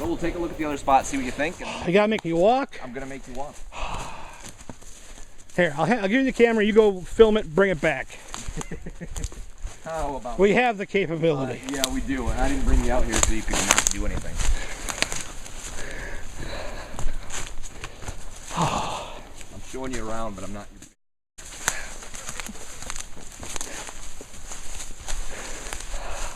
we'll take a look at the other spot, see what you think. And you gotta make me walk? I'm gonna make you walk. Here, I'll give you the camera, you go film it, bring it back. How about we have the capability. Yeah, we do. And I didn't bring you out here so you could not do anything. I'm showing you around, but I'm not.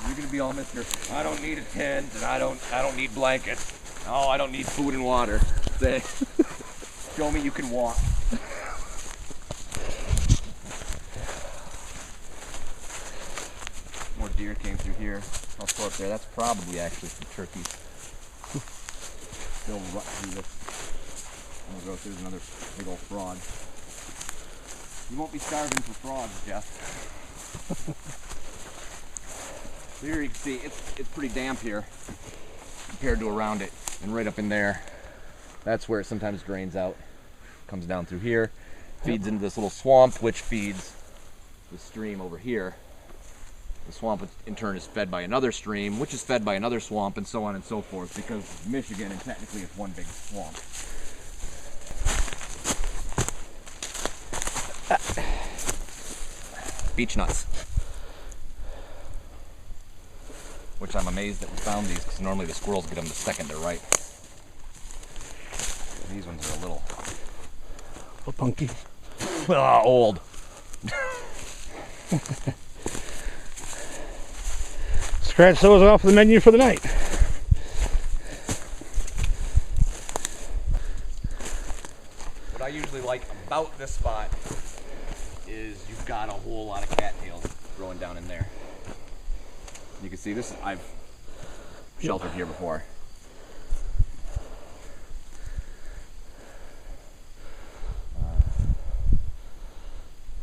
You're gonna be all Mr. I don't need a tent, and I don't need blankets. Oh, I don't need food and water. Say, show me you can walk. More deer came through here. I'll throw up there. That's probably actually some turkeys. They'll rut through this. There's another big old frog. You won't be starving for frogs, Jeff. So here you can see it's pretty damp here compared to around it, and right up in there, that's where it sometimes drains out. Comes down through here, feeds into this little swamp, which feeds the stream over here. The swamp in turn is fed by another stream, which is fed by another swamp, and so on and so forth, because Michigan, and technically it's one big swamp. Beech nuts. Which I'm amazed that we found these, because normally the squirrels get them the second they're ripe. These ones are a little punky. Old. Scratch those off the menu for the night. What I usually like about this spot is you've got a whole lot of cattails growing down in there. You can see this. I've sheltered here before.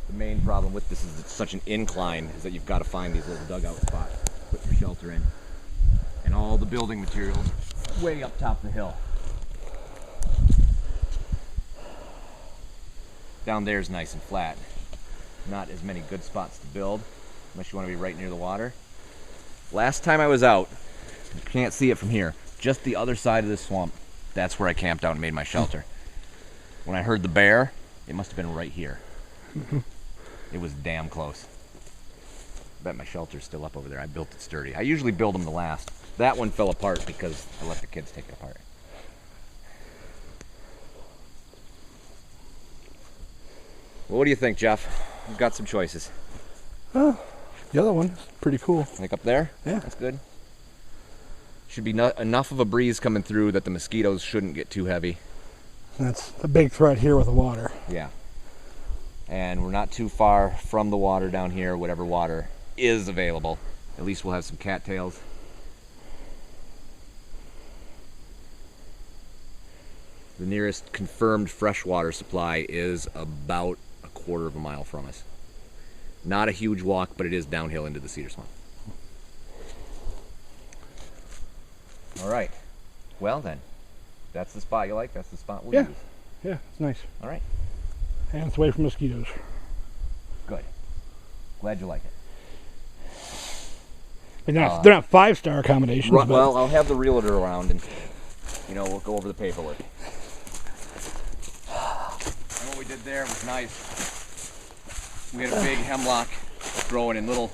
The main problem with this is it's such an incline, is that you've got to find these little dugout spots to put your shelter in, and all the building materials way up top of the hill. Down there is nice and flat. Not as many good spots to build unless you want to be right near the water. Last time I was out, you can't see it from here, just the other side of this swamp, that's where I camped out and made my shelter. When I heard the bear, it must have been right here. It was damn close. I bet my shelter's still up over there. I built it sturdy. I usually build them to last. That one fell apart because I let the kids take it apart. Well, what do you think, Jeff? We've got some choices. The other one is pretty cool. Like up there? Yeah. That's good. Should be enough of a breeze coming through that the mosquitoes shouldn't get too heavy. That's a big threat here with the water. Yeah. And we're not too far from the water down here, whatever water is available. At least we'll have some cattails. The nearest confirmed freshwater supply is about a quarter of a mile from us. Not a huge walk, but it is downhill into the cedar swamp. All right. Well then, that's the spot you like. That's the spot we'll use. Yeah, it's nice. All right. And it's away from mosquitoes. Good. Glad you like it. They're not 5-star accommodations. Right, well, I'll have the realtor around, and we'll go over the paperwork. And what we did there was nice. We had a big hemlock growing, and little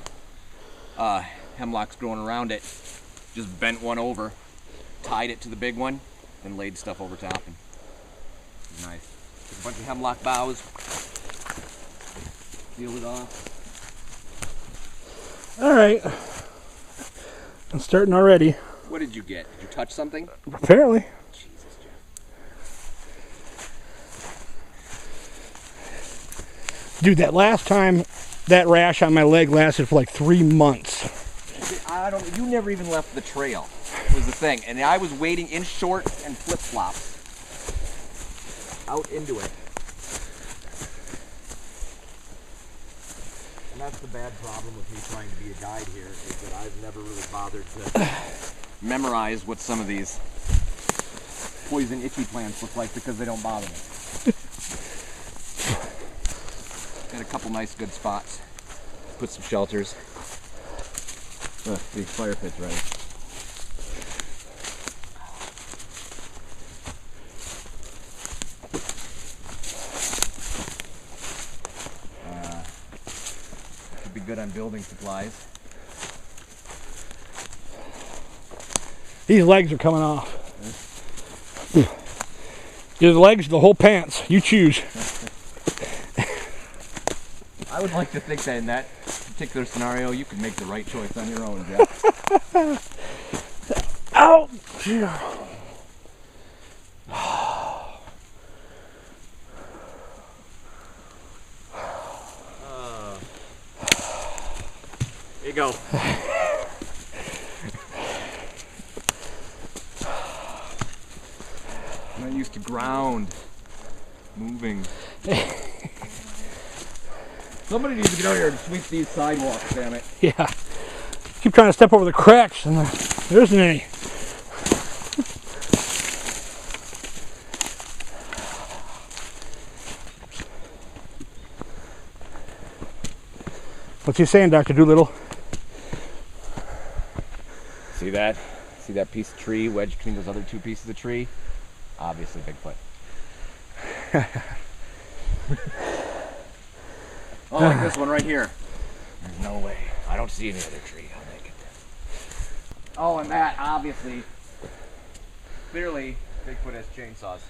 hemlocks growing around it. Just bent one over, tied it to the big one, then laid stuff over top, and it was nice. Took a bunch of hemlock boughs, peeled it off. All right. I'm starting already. What did you get? Did you touch something? Apparently. Jesus, Jeff. Dude, that last time, that rash on my leg lasted for like 3 months. You never even left the trail, was the thing. And I was wading in shorts and flip-flops out into it. And that's the bad problem with me trying to be a guide here, is that I've never really bothered to memorize what some of these poison itchy plants look like, because they don't bother me. Got a couple nice good spots. Put some shelters. The fire pit's ready. bit on building supplies. These legs are coming off. Either the legs or the whole pants. You choose. I would like to think that in that particular scenario, you could make the right choice on your own, Jeff. Ow! Here you go. I'm not used to ground moving. Somebody needs to get out here and sweep these sidewalks, damn it. Yeah. Keep trying to step over the cracks and there isn't any. What's he saying, Dr. Doolittle? See that? See that piece of tree wedged between those other two pieces of tree? Obviously Bigfoot. Oh, like this one right here. There's no way. I don't see any other tree. I'll make it. Oh, and that, obviously, clearly, Bigfoot has chainsaws.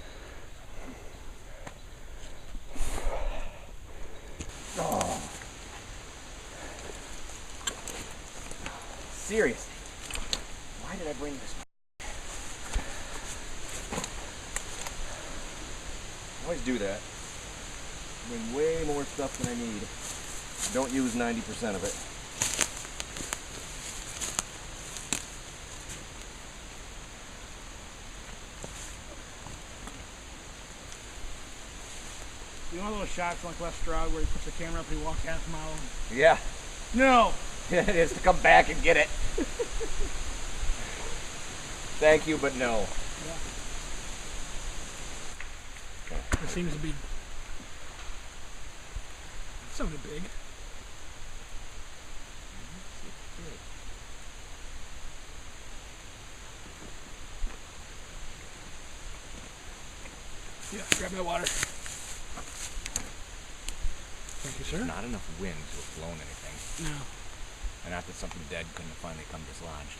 Oh. Seriously. Why did I bring this? I always do that. Bring way more stuff than I need. Don't use 90% of it. You know those shots like Les Stroud where he puts the camera up and he walks half a mile? Yeah. No! It is to come back and get it. Thank you, but no. Yeah. It seems to be... It sounded big. Yeah, grab my water. Thank you, sir. Not enough wind to have blown anything. No. And not that something dead couldn't have finally come dislodged.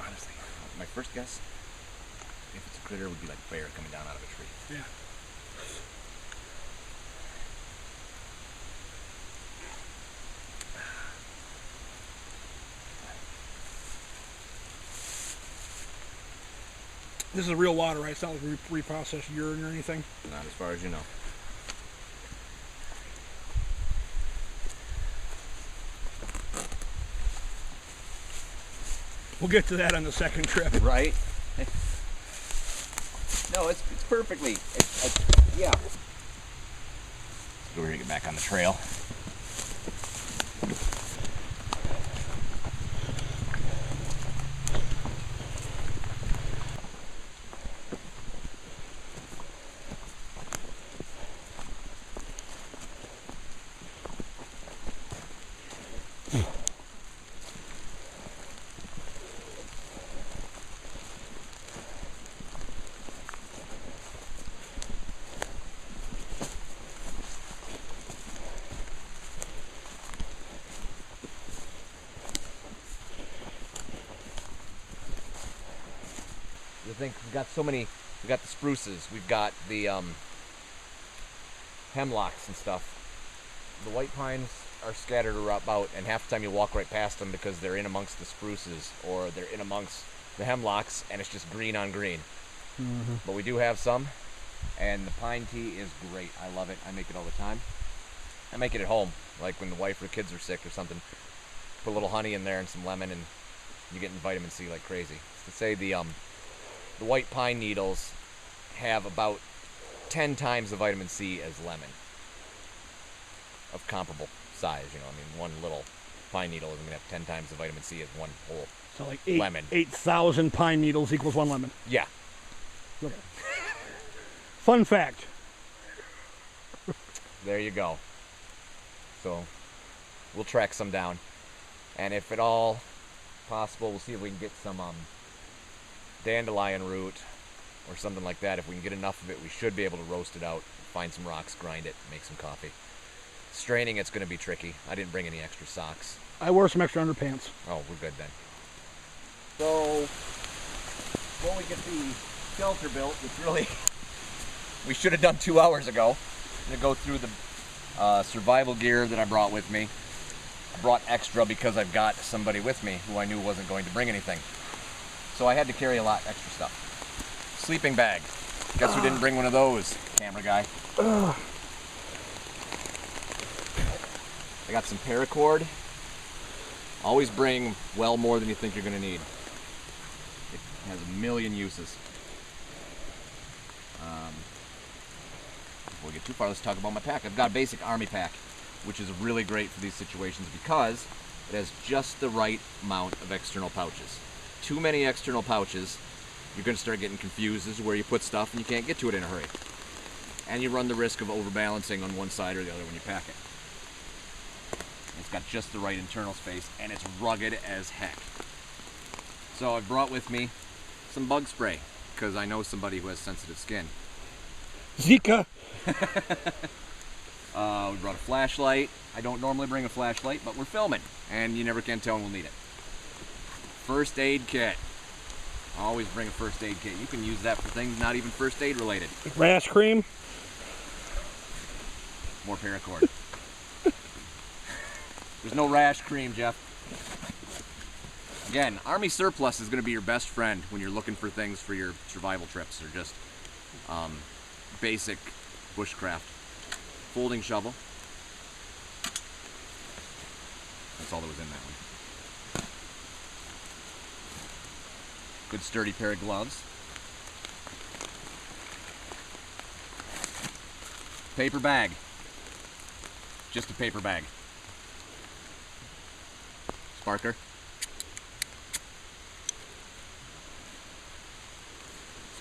Honestly, my first guess, if it's a critter, would be like a bear coming down out of a tree. Yeah. This is real water, right? It's not like reprocessed urine or anything? Not as far as you know. We'll get to that on the second trip. Right? No, it's perfectly. Yeah. Go here to get back on the trail. I think we've got so many. We've got the spruces. We've got the hemlocks and stuff. The white pines are scattered about, and half the time you walk right past them because they're in amongst the spruces or they're in amongst the hemlocks, and it's just green on green. Mm-hmm. But we do have some, and the pine tea is great. I love it. I make it all the time. I make it at home, like when the wife or kids are sick or something. Put a little honey in there and some lemon, and you're getting vitamin C like crazy. To say the white pine needles have about 10 times the vitamin C as lemon of comparable size. You know, I mean, one little pine needle is going to have 10 times the vitamin C as one whole So like lemon. 8,000 pine needles equals one lemon. Yeah. Okay. Fun fact. There you go. So we'll track some down, and if at all possible, we'll see if we can get some dandelion root or something like that. If we can get enough of it, we should be able to roast it out find some rocks, grind it, make some coffee. Straining, it's going to be tricky. I didn't bring any extra socks. I wore some extra underpants. Oh, we're good then. So, when we get the shelter built, which really we should have done 2 hours ago, I'm going to go through the survival gear that I brought with me. I brought extra because I've got somebody with me who I knew wasn't going to bring anything. So I had to carry a lot extra stuff. Sleeping bag. Guess who didn't bring one of those? Camera guy. I got some paracord. Always bring well more than you think you're going to need. It has a million uses. Before we get too far, let's talk about my pack. I've got a basic army pack, which is really great for these situations because it has just the right amount of external pouches. Too many external pouches, you're going to start getting confused as to where you put stuff and you can't get to it in a hurry. And you run the risk of overbalancing on one side or the other when you pack it. It's got just the right internal space and it's rugged as heck. So I brought with me some bug spray because I know somebody who has sensitive skin. Zika. We brought a flashlight. I don't normally bring a flashlight, but we're filming and you never can tell when we'll need it. First aid kit. Always bring a first aid kit. You can use that for things not even first aid related. Rash cream. More paracord. There's no rash cream, Jeff. Again, Army surplus is going to be your best friend when you're looking for things for your survival trips or just basic bushcraft. Folding shovel. That's all that was in that one. Good sturdy pair of gloves. Paper bag. Just a paper bag. Sparker.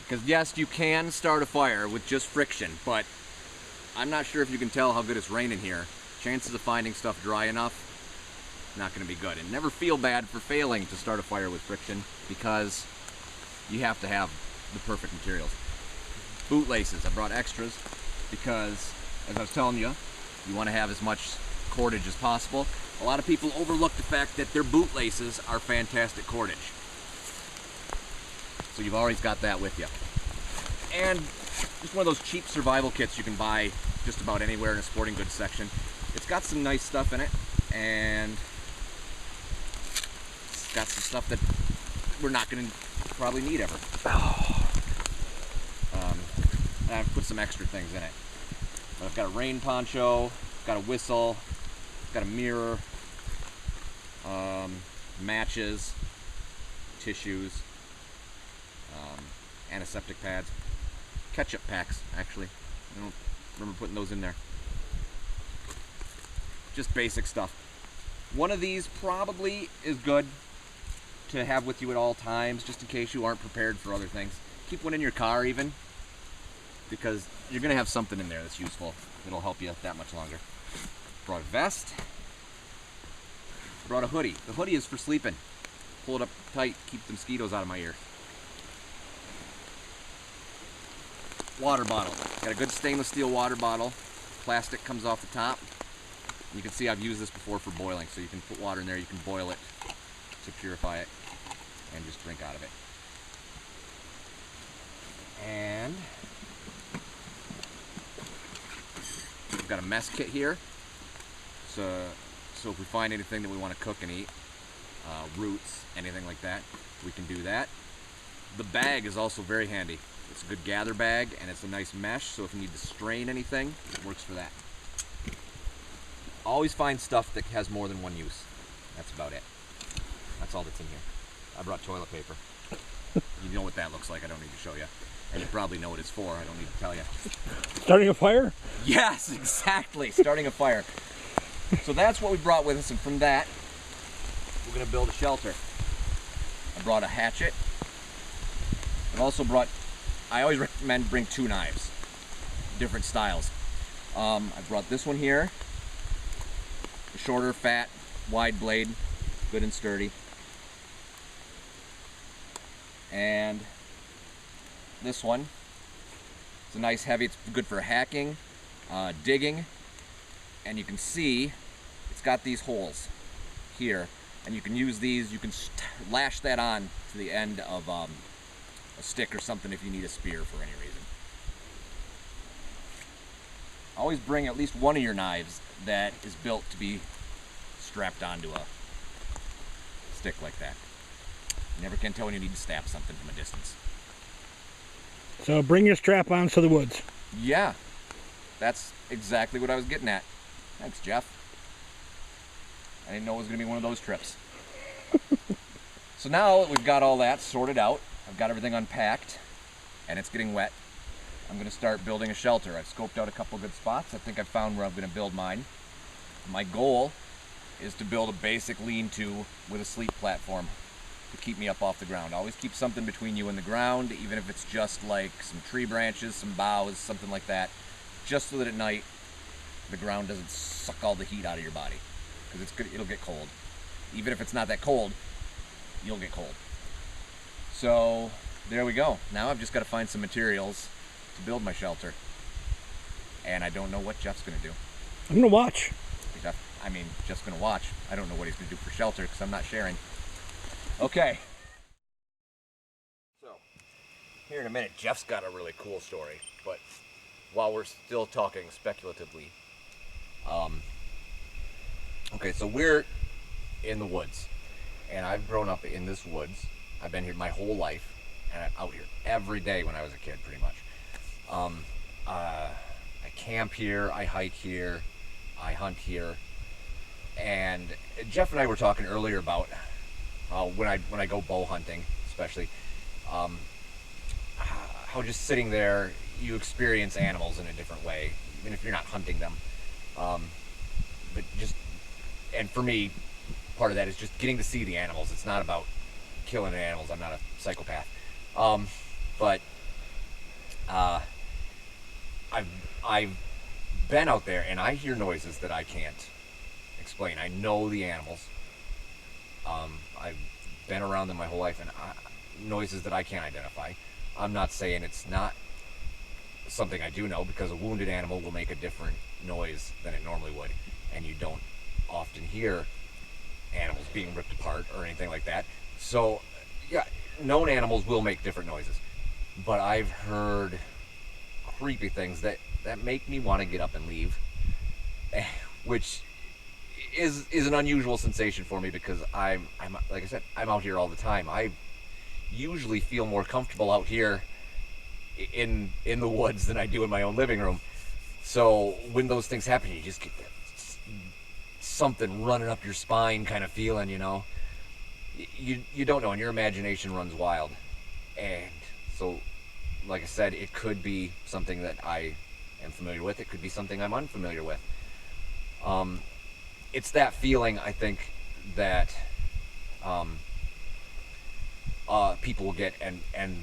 Because yes, you can start a fire with just friction, but I'm not sure if you can tell how good it's raining here. Chances of finding stuff dry enough, not going to be good. And never feel bad for failing to start a fire with friction because you have to have the perfect materials. Boot laces, I brought extras because, as I was telling you, you want to have as much cordage as possible. A lot of people overlook the fact that their boot laces are fantastic cordage. So you've always got that with you. And just one of those cheap survival kits you can buy just about anywhere in a sporting goods section. It's got some nice stuff in it, and it's got some stuff that we're not going to probably need ever. And I've put some extra things in it. But I've got a rain poncho, got a whistle, got a mirror, matches, tissues, antiseptic pads, ketchup packs, actually. I don't remember putting those in there. Just basic stuff. One of these probably is good to have with you at all times, just in case you aren't prepared for other things. Keep one in your car even, because you're going to have something in there that's useful. It'll help you that much longer. Brought a vest. Brought a hoodie. The hoodie is for sleeping. Pull it up tight, keep the mosquitoes out of my ear. Water bottle. Got a good stainless steel water bottle. Plastic comes off the top. You can see I've used this before for boiling, so you can put water in there, you can boil it to purify it, and just drink out of it. And we've got a mess kit here. So if we find anything that we want to cook and eat, roots, anything like that, we can do that. The bag is also very handy. It's a good gather bag, and it's a nice mesh, so if you need to strain anything, it works for that. Always find stuff that has more than one use. That's about it. That's all that's in here. I brought toilet paper. You know what that looks like. I don't need to show you. And you probably know what it's for. I don't need to tell you. Starting a fire? Yes, exactly. Starting a fire. So that's what we brought with us, and from that, we're going to build a shelter. I brought a hatchet. I've also brought, I always recommend bring 2 knives, different styles. I brought this one here, a shorter, fat, wide blade, good and sturdy. And this one, It's a nice heavy, it's good for hacking, digging, and you can see it's got these holes here, and you can use these, you can lash that on to the end of a stick or something if you need a spear for any reason. Always bring at least one of your knives that is built to be strapped onto a stick like that. You never can tell when you need to stab something from a distance. So bring your strap-ons to the woods. Yeah, that's exactly what I was getting at. Thanks, Jeff. I didn't know it was going to be one of those trips. So now that we've got all that sorted out, I've got everything unpacked, and it's getting wet, I'm going to start building a shelter. I've scoped out a couple good spots. I think I've found where I'm going to build mine. My goal is to build a basic lean-to with a sleep platform to keep me up off the ground. Always keep something between you and the ground, even if it's just like some tree branches, some boughs, something like that, just so that at night the ground doesn't suck all the heat out of your body, because it'll get cold. Even if it's not that cold, you'll get cold. So there we go. Now I've just got to find some materials to build my shelter, and I don't know what Jeff's going to do. I'm going to watch. Jeff's going to watch. I don't know what he's going to do for shelter because I'm not sharing. Okay. So, here in a minute, Jeff's got a really cool story, but while we're still talking speculatively, okay, so we're in the woods, and I've grown up in this woods. I've been here my whole life, and I'm out here every day when I was a kid, pretty much. I camp here, I hike here, I hunt here, and Jeff and I were talking earlier about when I go bow hunting, especially, how just sitting there you experience animals in a different way, even if you're not hunting them. But just, and for me, part of that is just getting to see the animals. It's not about killing animals. I'm not a psychopath. But I've been out there and I hear noises that I can't explain. I know the animals. I've been around them my whole life, and noises that I can't identify. I'm not saying it's not something I do know, because a wounded animal will make a different noise than it normally would, and you don't often hear animals being ripped apart or anything like that. So yeah, known animals will make different noises, but I've heard creepy things that make me want to get up and leave, which is an unusual sensation for me, because I'm like I said, I'm out here all the time. I usually feel more comfortable out here in the woods than I do in my own living room. So when those things happen, you just get that something running up your spine kind of feeling, you know. You don't know, and your imagination runs wild. And so, like I said, it could be something that I am familiar with. It could be something I'm unfamiliar with. It's that feeling, I think, that people will get, and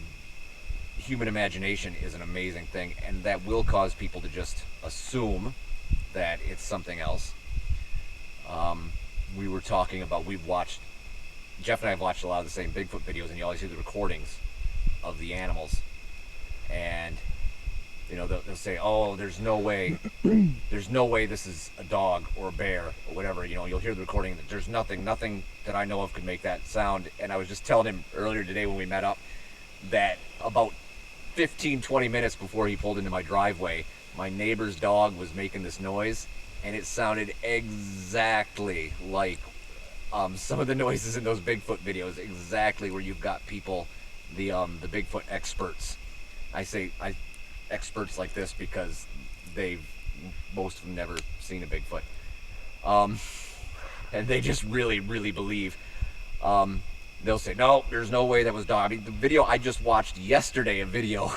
human imagination is an amazing thing, and that will cause people to just assume that it's something else. We were talking about, Jeff and I have watched a lot of the same Bigfoot videos, and you always hear the recordings of the animals, and you know, they'll say, oh, there's no way this is a dog or a bear or whatever. You know, you'll hear the recording that there's nothing that I know of could make that sound. And I was just telling him earlier today when we met up that about 15-20 minutes before he pulled into my driveway, my neighbor's dog was making this noise, and it sounded exactly like some of the noises in those Bigfoot videos, exactly where you've got people, the Bigfoot experts. I say experts like this because most of them never seen a Bigfoot, and they just really believe. They'll say, no, there's no way that was dog. I mean, the video I just watched yesterday, a video,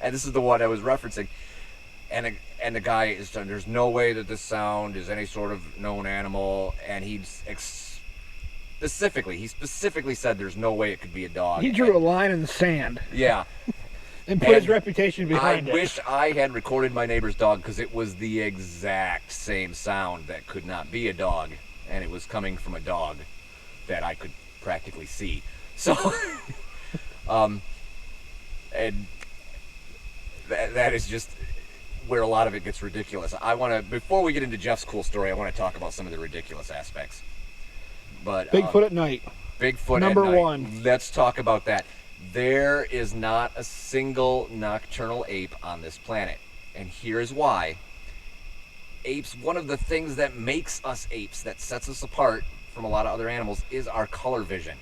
and this is the one I was referencing, and the guy is saying, there's no way that this sound is any sort of known animal, and he specifically said there's no way it could be a dog. He drew a line in the sand. Yeah. And put his reputation behind it. I wish I had recorded my neighbor's dog, because it was the exact same sound that could not be a dog, and it was coming from a dog that I could practically see. So, and that is just where a lot of it gets ridiculous. Before we get into Jeff's cool story, I want to talk about some of the ridiculous aspects. But Bigfoot at night. Bigfoot Number at night. one. Let's talk about that. There is not a single nocturnal ape on this planet. And here's why. Apes, one of the things that makes us apes, that sets us apart from a lot of other animals, is our color vision.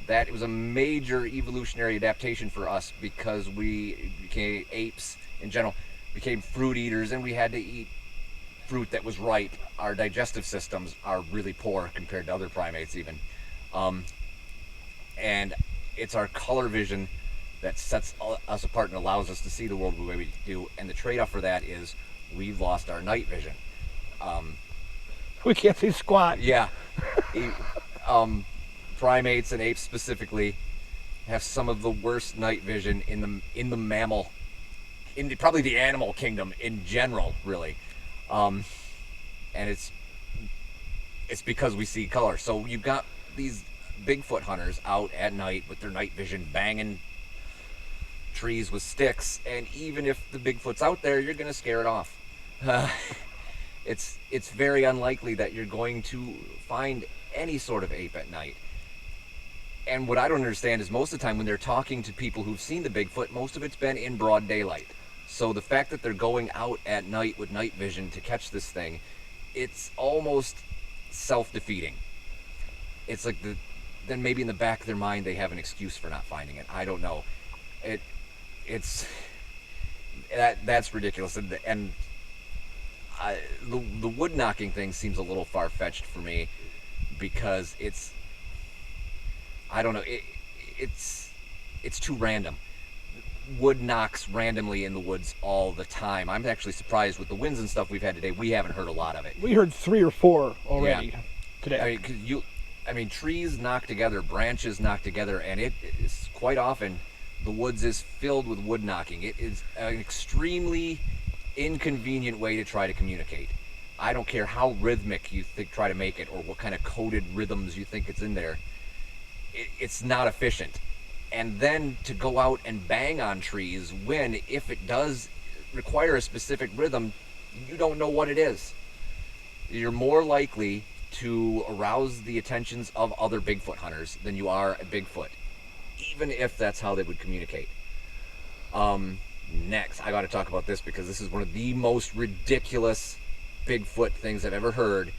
That was a major evolutionary adaptation for us because we became apes in general, became fruit eaters, and we had to eat fruit that was ripe. Our digestive systems are really poor compared to other primates even. And it's our color vision that sets us apart and allows us to see the world the way we do. And the trade-off for that is we've lost our night vision. We can't see squat. Yeah. Primates and apes specifically have some of the worst night vision in the mammal, probably the animal kingdom in general, really. And it's because we see color. So you've got these Bigfoot hunters out at night with their night vision banging trees with sticks, and even if the Bigfoot's out there, you're going to scare it off. It's very unlikely that you're going to find any sort of ape at night. And what I don't understand is most of the time when they're talking to people who've seen the Bigfoot, most of it's been in broad daylight. So the fact that they're going out at night with night vision to catch this thing, it's almost self-defeating. It's like then maybe in the back of their mind they have an excuse for not finding it. I don't know. That's ridiculous. And the wood knocking thing seems a little far-fetched for me because I don't know, it's too random. Wood knocks randomly in the woods all the time. I'm actually surprised with the winds and stuff we've had today. We haven't heard a lot of it. We heard 3 or 4 already today. I mean, trees knock together, branches knock together, and it is quite often the woods is filled with wood knocking. It is an extremely inconvenient way to try to communicate. I don't care how rhythmic you try to make it or what kind of coded rhythms you think it's in there. It's not efficient. And then to go out and bang on trees when, if it does require a specific rhythm, you don't know what it is. You're more likely to arouse the attentions of other Bigfoot hunters than you are a Bigfoot, even if that's how they would communicate. Next, I got to talk about this because this is one of the most ridiculous Bigfoot things I've ever heard.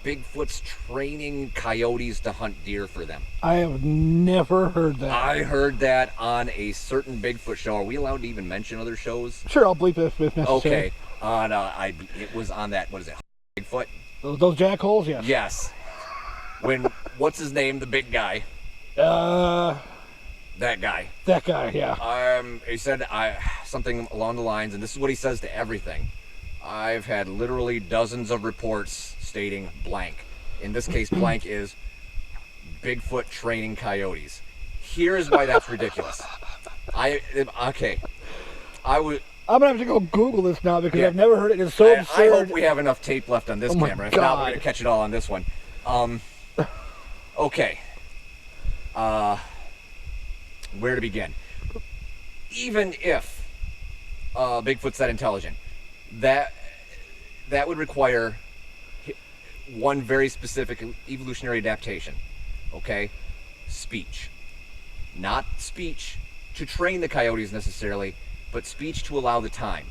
Bigfoot's training coyotes to hunt deer for them. I have never heard that. I heard that on a certain Bigfoot show. Are we allowed to even mention other shows? Sure, I'll bleep it if necessary. Okay. It was on that, what is it, Bigfoot? Those jackholes, yes. Yes. What's his name, the big guy? That guy. That guy, yeah. He said something along the lines, and this is what he says to everything. I've had literally dozens of reports stating blank. In this case, blank is Bigfoot training coyotes. Here's why that's ridiculous. I'm gonna have to go Google this now because I've never heard it. It's so absurd. I hope we have enough tape left on this camera. If not, we're gonna catch it all on this one. Okay. Where to begin? Even if Bigfoot's that intelligent, that would require one very specific evolutionary adaptation. Okay? Speech. Not speech to train the coyotes necessarily, but speech to allow the time.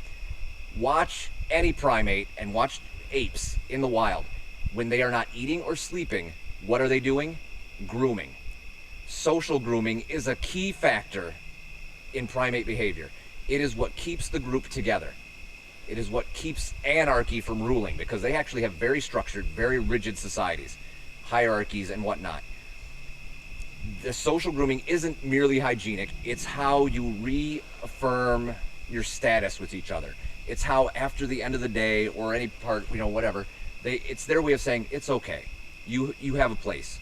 Watch any primate and watch apes in the wild. When they are not eating or sleeping, what are they doing? Grooming. Social grooming is a key factor in primate behavior. It is what keeps the group together. It is what keeps anarchy from ruling, because they actually have very structured, very rigid societies, hierarchies and whatnot. The social grooming isn't merely hygienic. It's how you reaffirm your status with each other. It's how after the end of the day or any part, whatever, it's their way of saying, it's okay. You have a place.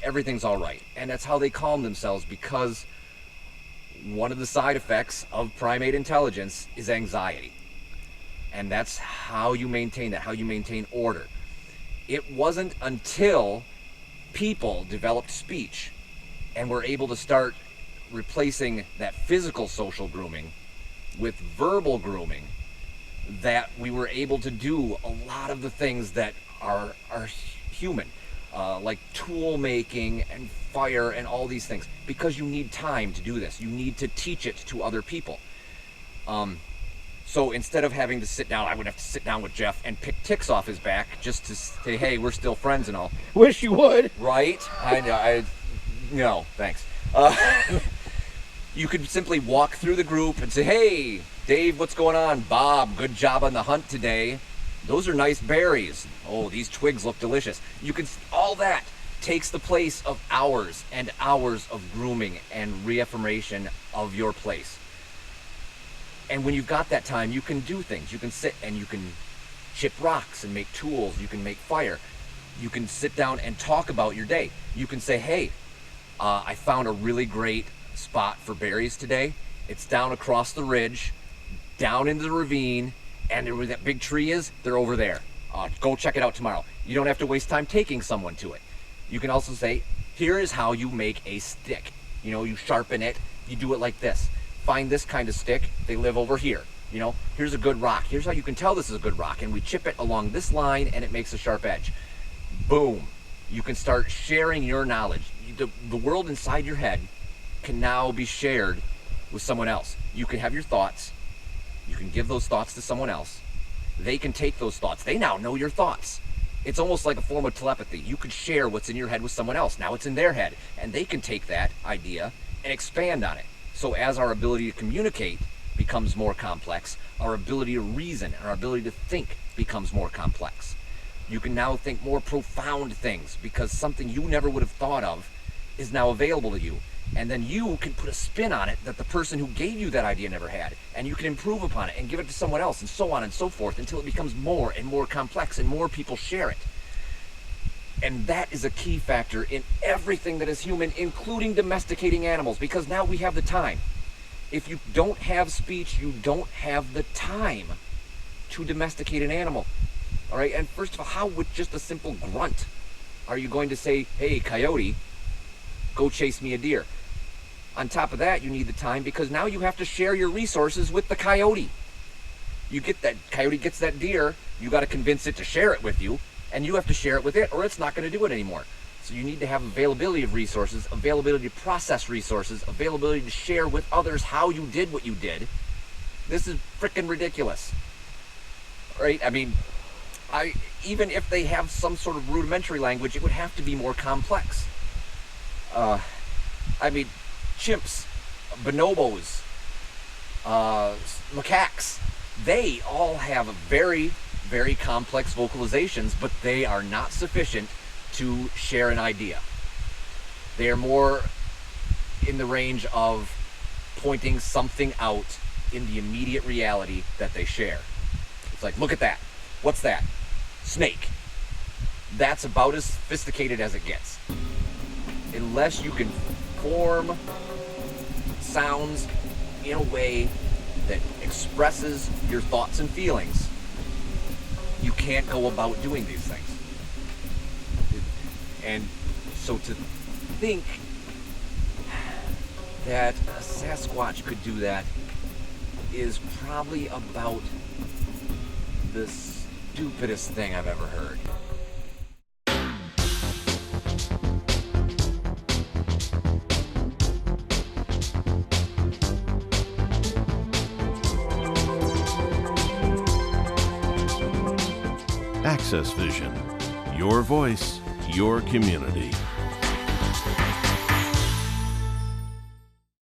Everything's all right. And that's how they calm themselves, because one of the side effects of primate intelligence is anxiety. And that's how you maintain that, how you maintain order. It wasn't until people developed speech and were able to start replacing that physical social grooming with verbal grooming that we were able to do a lot of the things that are human, like tool making and fire and all these things, because you need time to do this. You need to teach it to other people. So instead of having to sit down, I would have to sit down with Jeff and pick ticks off his back just to say, hey, we're still friends and all. Wish you would. Right? I know. No, thanks. You could simply walk through the group and say, hey, Dave, what's going on? Bob, good job on the hunt today. Those are nice berries. Oh, these twigs look delicious. You could, all that takes the place of hours and hours of grooming and reaffirmation of your place. And when you've got that time, you can do things. You can sit and you can chip rocks and make tools. You can make fire. You can sit down and talk about your day. You can say, hey, I found a really great spot for berries today. It's down across the ridge, down into the ravine, and where that big tree is, they're over there. Go check it out tomorrow. You don't have to waste time taking someone to it. You can also say, here is how you make a stick. You know, you sharpen it, you do it like this. Find this kind of stick, they live over here. You know, here's a good rock. Here's how you can tell this is a good rock. And we chip it along this line and it makes a sharp edge. Boom. You can start sharing your knowledge. The world inside your head can now be shared with someone else. You can have your thoughts. You can give those thoughts to someone else. They can take those thoughts. They now know your thoughts. It's almost like a form of telepathy. You could share what's in your head with someone else. Now it's in their head. And they can take that idea and expand on it. So as our ability to communicate becomes more complex, our ability to reason and our ability to think becomes more complex. You can now think more profound things because something you never would have thought of is now available to you. And then you can put a spin on it that the person who gave you that idea never had. And you can improve upon it and give it to someone else and so on and so forth until it becomes more and more complex and more people share it. And that is a key factor in everything that is human, including domesticating animals, because now we have the time. If you don't have speech, you don't have the time to domesticate an animal. All right, and first of all, how with just a simple grunt are you going to say, hey, coyote, go chase me a deer? On top of that, you need the time because now you have to share your resources with the coyote. You get that, coyote gets that deer, you got to convince it to share it with you, and you have to share it with it or it's not going to do it anymore. So you need to have availability of resources, availability to process resources, availability to share with others how you did what you did. This is freaking ridiculous. Right? I mean, even if they have some sort of rudimentary language, it would have to be more complex. I mean, chimps, bonobos, macaques, they all have very, very complex vocalizations, but they are not sufficient to share an idea. They are more in the range of pointing something out in the immediate reality that they share. It's like, look at that. What's that? Snake. That's about as sophisticated as it gets. Unless you can form sounds in a way that expresses your thoughts and feelings, you can't go about doing these things. And so to think that a Sasquatch could do that is probably about the stupidest thing I've ever heard. Access Vision. Your voice, your community.